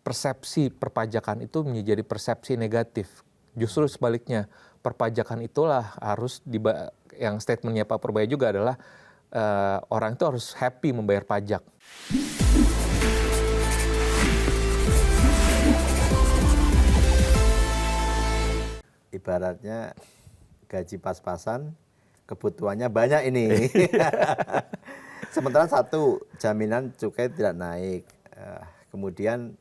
persepsi perpajakan itu menjadi persepsi negatif. Justru sebaliknya, perpajakan itulah harus yang statementnya Pak Purbaya juga adalah orang itu harus happy membayar pajak. Ibaratnya gaji pas-pasan, kebutuhannya banyak ini. Sementara satu, jaminan cukai tidak naik. Kemudian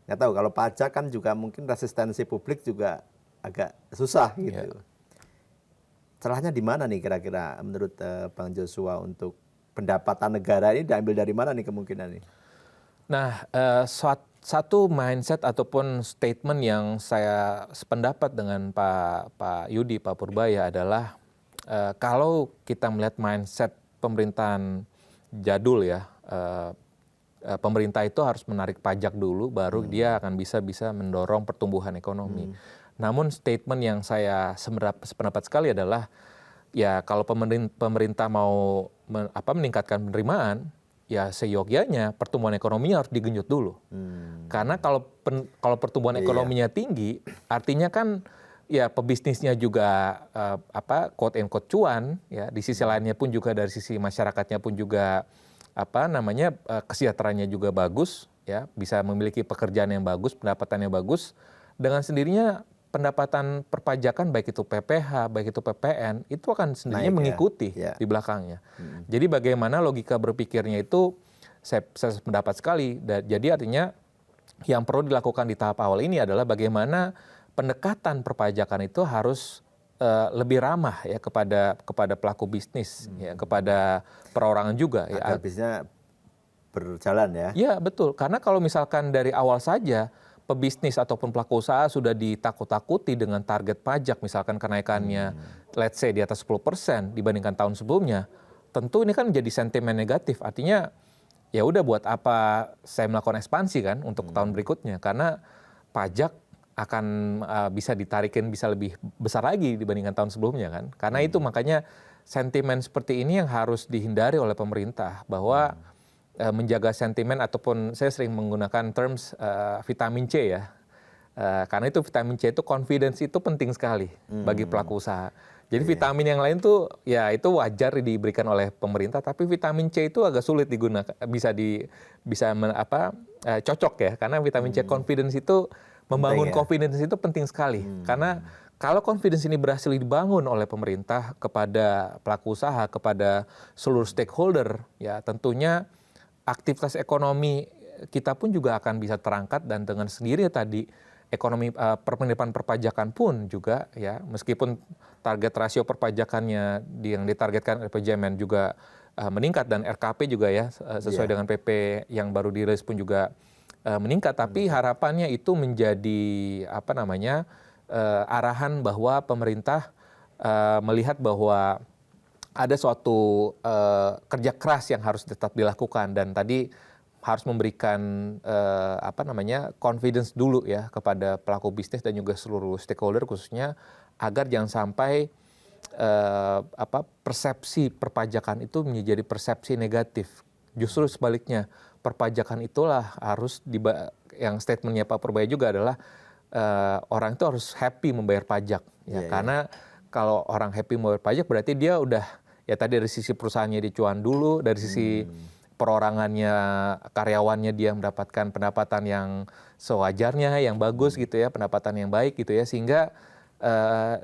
nggak tahu, kalau pajak kan juga mungkin resistensi publik juga agak susah gitu. Celahnya di mana nih kira-kira menurut Bang Joshua untuk pendapatan negara ini diambil dari mana nih kemungkinan nih? Nah, satu mindset ataupun statement yang saya sependapat dengan Pak Yudi, Pak Purbaya adalah kalau kita melihat mindset pemerintahan jadul ya, pemerintah itu harus menarik pajak dulu, baru dia akan bisa mendorong pertumbuhan ekonomi. Namun statement yang saya sependapat sekali adalah ya kalau pemerintah mau meningkatkan penerimaan, ya seyogyanya pertumbuhan ekonominya harus digenjot dulu. Karena kalau pertumbuhan ekonominya tinggi, artinya kan ya pebisnisnya juga quote and quote cuan, ya di sisi lainnya pun juga dari sisi masyarakatnya pun juga kesejahteraannya juga bagus, ya bisa memiliki pekerjaan yang bagus, pendapatan yang bagus. Dengan sendirinya pendapatan perpajakan baik itu PPh, baik itu PPN itu akan sendirinya mengikuti di belakangnya. Jadi bagaimana logika berpikirnya itu saya pendapat sekali. Jadi artinya yang perlu dilakukan di tahap awal ini adalah bagaimana pendekatan perpajakan itu harus lebih ramah ya kepada pelaku bisnis, ya kepada perorangan juga. Agar bisnisnya berjalan ya. Ya betul, karena kalau misalkan dari awal saja pebisnis ataupun pelaku usaha sudah ditakut-takuti dengan target pajak, misalkan kenaikannya let's say di atas 10% dibandingkan tahun sebelumnya, tentu ini kan menjadi sentimen negatif. Artinya ya udah buat apa saya melakukan ekspansi kan untuk tahun berikutnya, karena pajak akan bisa ditarikin bisa lebih besar lagi dibandingkan tahun sebelumnya kan. Karena itu makanya sentimen seperti ini yang harus dihindari oleh pemerintah, bahwa menjaga sentimen ataupun saya sering menggunakan terms vitamin C ya. Karena itu vitamin C itu confidence itu penting sekali bagi pelaku usaha. Jadi vitamin yang lain tuh ya itu wajar diberikan oleh pemerintah, tapi vitamin C itu agak sulit digunakan, cocok ya, karena vitamin C confidence itu membangun confidence itu penting sekali. Karena kalau confidence ini berhasil dibangun oleh pemerintah kepada pelaku usaha, kepada seluruh stakeholder, ya tentunya aktivitas ekonomi kita pun juga akan bisa terangkat, dan dengan sendirinya tadi ekonomi penerimaan perpajakan pun juga ya, meskipun target rasio perpajakannya yang ditargetkan RPJMN juga meningkat, dan RKP juga ya sesuai dengan PP yang baru dirilis pun juga meningkat, tapi harapannya itu menjadi arahan bahwa pemerintah melihat bahwa ada suatu kerja keras yang harus tetap dilakukan, dan tadi harus memberikan confidence dulu ya kepada pelaku bisnis dan juga seluruh stakeholder khususnya, agar jangan sampai persepsi perpajakan itu menjadi persepsi negatif. Justru sebaliknya, perpajakan itulah harus yang statementnya Pak Purbaya juga adalah orang itu harus happy membayar pajak ya. Karena kalau orang happy membayar pajak berarti dia udah ya tadi dari sisi perusahaannya dicuan dulu, dari sisi perorangannya, karyawannya dia mendapatkan pendapatan yang sewajarnya, yang bagus gitu ya, pendapatan yang baik gitu ya, sehingga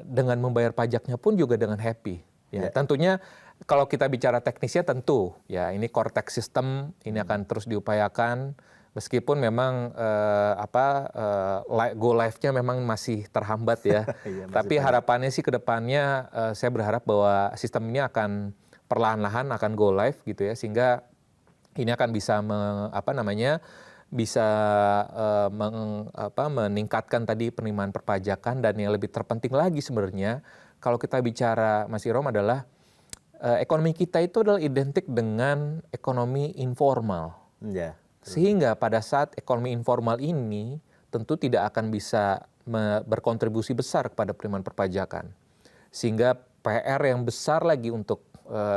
dengan membayar pajaknya pun juga dengan happy. Ya, tentunya kalau kita bicara teknisnya tentu ya ini core tax system ini akan terus diupayakan, meskipun memang go live-nya memang masih terhambat ya. Tapi harapannya sih ke depannya saya berharap bahwa sistem ini akan perlahan-lahan akan go live gitu ya, sehingga ini akan bisa meningkatkan tadi penerimaan perpajakan. Dan yang lebih terpenting lagi sebenarnya kalau kita bicara Mas Irom adalah ekonomi kita itu adalah identik dengan ekonomi informal. Sehingga pada saat ekonomi informal ini tentu tidak akan bisa berkontribusi besar kepada penerimaan perpajakan. Sehingga PR yang besar lagi untuk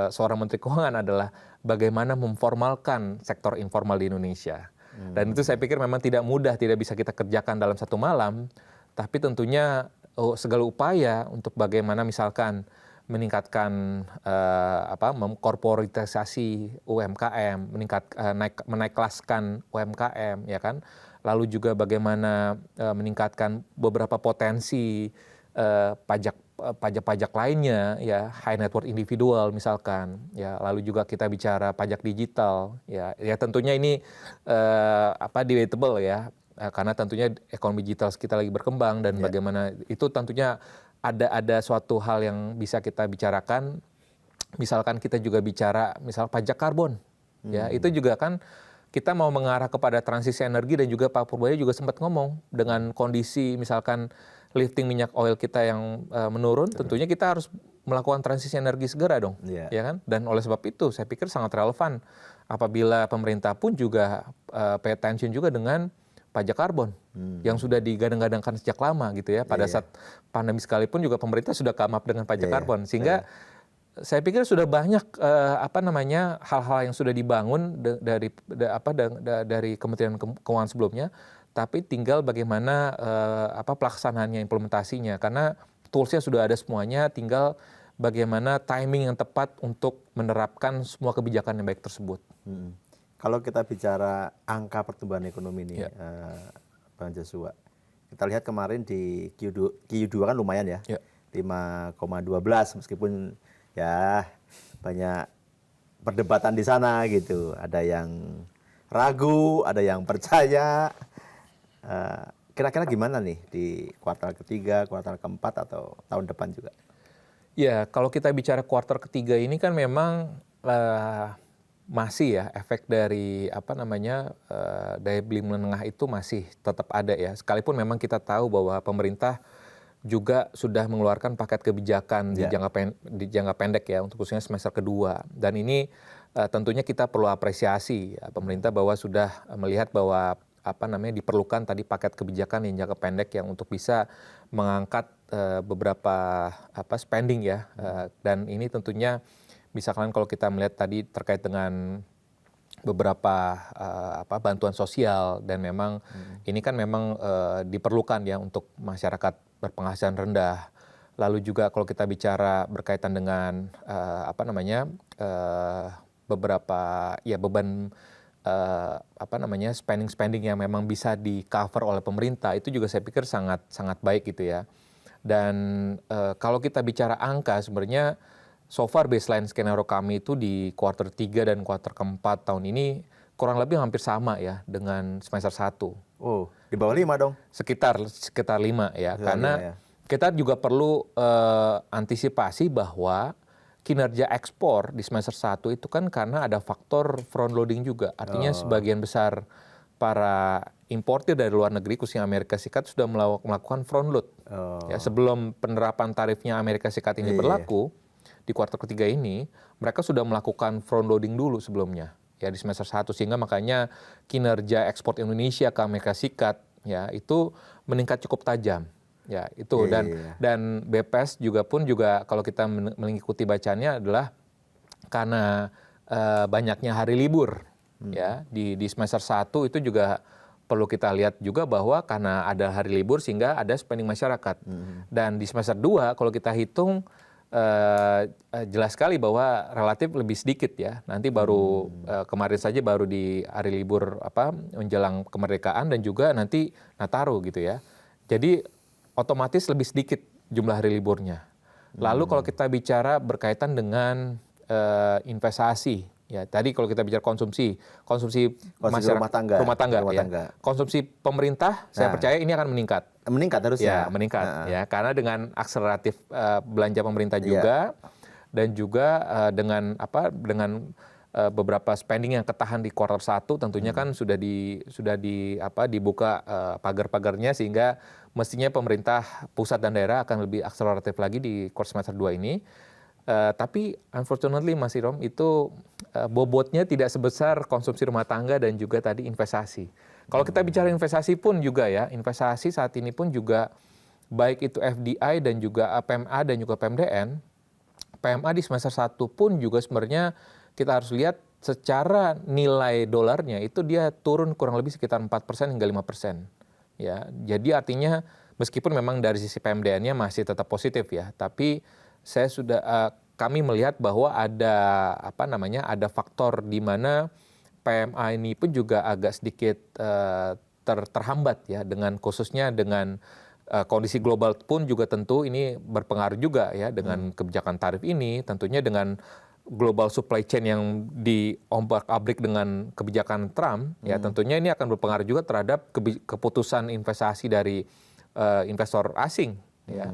seorang Menteri Keuangan adalah bagaimana memformalkan sektor informal di Indonesia. Dan itu saya pikir memang tidak mudah, tidak bisa kita kerjakan dalam satu malam. Tapi tentunya segala upaya untuk bagaimana misalkan meningkatkan mengkorporatisasi UMKM, menaik kelaskan UMKM, ya kan. Lalu juga bagaimana meningkatkan beberapa potensi pajak-pajak lainnya, ya, high net worth individual misalkan, ya. Lalu juga kita bicara pajak digital, ya tentunya ini debatable ya. Karena tentunya ekonomi digital kita lagi berkembang dan bagaimana itu tentunya ada suatu hal yang bisa kita bicarakan. Misalkan kita juga bicara misal pajak karbon, ya itu juga kan kita mau mengarah kepada transisi energi dan juga Pak Purbaya juga sempat ngomong dengan kondisi misalkan lifting minyak oil kita yang menurun, tentunya kita harus melakukan transisi energi segera dong, ya kan? Dan oleh sebab itu saya pikir sangat relevan apabila pemerintah pun juga pay attention juga dengan pajak karbon yang sudah digadang-gadangkan sejak lama gitu ya. Pada saat pandemi sekalipun juga pemerintah sudah come up dengan pajak karbon, sehingga saya pikir sudah banyak hal-hal yang sudah dibangun dari Kementerian Keuangan sebelumnya, tapi tinggal bagaimana pelaksanaannya, implementasinya, karena toolsnya sudah ada semuanya, tinggal bagaimana timing yang tepat untuk menerapkan semua kebijakan yang baik tersebut. Kalau kita bicara angka pertumbuhan ekonomi ini, Bang Joshua, kita lihat kemarin di Q2 kan lumayan ya, 5,12 meskipun ya banyak perdebatan di sana gitu. Ada yang ragu, ada yang percaya. Kira-kira gimana nih di kuartal ketiga, kuartal keempat atau tahun depan juga? Ya, kalau kita bicara kuartal ketiga ini kan memang masih ya efek dari daya beli menengah itu masih tetap ada ya. Sekalipun memang kita tahu bahwa pemerintah juga sudah mengeluarkan paket kebijakan di jangka pendek ya untuk khususnya semester kedua. Dan ini tentunya kita perlu apresiasi ya, pemerintah bahwa sudah melihat bahwa diperlukan tadi paket kebijakan yang jangka pendek yang untuk bisa mengangkat beberapa spending ya. Dan ini tentunya misalkan kalau kita melihat tadi terkait dengan beberapa bantuan sosial, dan memang ini kan memang diperlukan ya untuk masyarakat berpenghasilan rendah. Lalu juga kalau kita bicara berkaitan dengan beberapa ya beban spending yang memang bisa di cover oleh pemerintah, itu juga saya pikir sangat sangat baik gitu ya. Dan kalau kita bicara angka, sebenarnya so far baseline skenario kami itu di kuartal 3 dan kuartal keempat tahun ini kurang lebih hampir sama ya dengan semester 1. Oh, di bawah 5 dong? Sekitar 5 ya. Karena kita juga perlu antisipasi bahwa kinerja ekspor di semester 1 itu kan karena ada faktor front loading juga. Artinya sebagian besar para importir dari luar negeri, khususnya Amerika Serikat, sudah melakukan front load. Ya, sebelum penerapan tarifnya Amerika Serikat ini berlaku, di kuartal ketiga ini, mereka sudah melakukan front loading dulu sebelumnya, ya di semester 1, sehingga makanya kinerja ekspor Indonesia ke Amerika Serikat ya itu meningkat cukup tajam. Ya, itu dan BPS juga kalau kita mengikuti bacanya adalah karena banyaknya hari libur ya di semester 1 itu juga perlu kita lihat juga bahwa karena ada hari libur sehingga ada spending masyarakat. Dan di semester 2 kalau kita hitung jelas sekali bahwa relatif lebih sedikit ya. Nanti baru kemarin saja baru di hari libur menjelang kemerdekaan dan juga nanti Nataru gitu ya. Jadi otomatis lebih sedikit jumlah hari liburnya. Lalu kalau kita bicara berkaitan dengan investasi, ya tadi kalau kita bicara konsumsi masyarakat rumah tangga. Konsumsi pemerintah, saya percaya ini akan meningkat. Meningkat harusnya. Ya, meningkat ya, karena dengan akseleratif belanja pemerintah juga dan juga dengan beberapa spending yang ketahan di kuartal 1 tentunya kan sudah dibuka pagar-pagarnya, sehingga mestinya pemerintah pusat dan daerah akan lebih akseleratif lagi di kuartal semester 2 ini. Tapi unfortunately Mas Irom, itu bobotnya tidak sebesar konsumsi rumah tangga dan juga tadi investasi. Kalau kita bicara investasi pun juga ya, investasi saat ini pun juga baik itu FDI dan juga PMA dan juga PMDN. PMA di semester 1 pun juga sebenarnya kita harus lihat secara nilai dolarnya itu dia turun kurang lebih sekitar 4% hingga 5%. Ya, jadi artinya meskipun memang dari sisi PMDN-nya masih tetap positif ya, tapi kami melihat bahwa ada faktor di mana PMI ini pun juga agak sedikit terhambat ya, dengan khususnya dengan kondisi global pun juga tentu ini berpengaruh juga ya dengan kebijakan tarif ini, tentunya dengan global supply chain yang diombak-abrik dengan kebijakan Trump, ya tentunya ini akan berpengaruh juga terhadap keputusan investasi dari investor asing. Ya.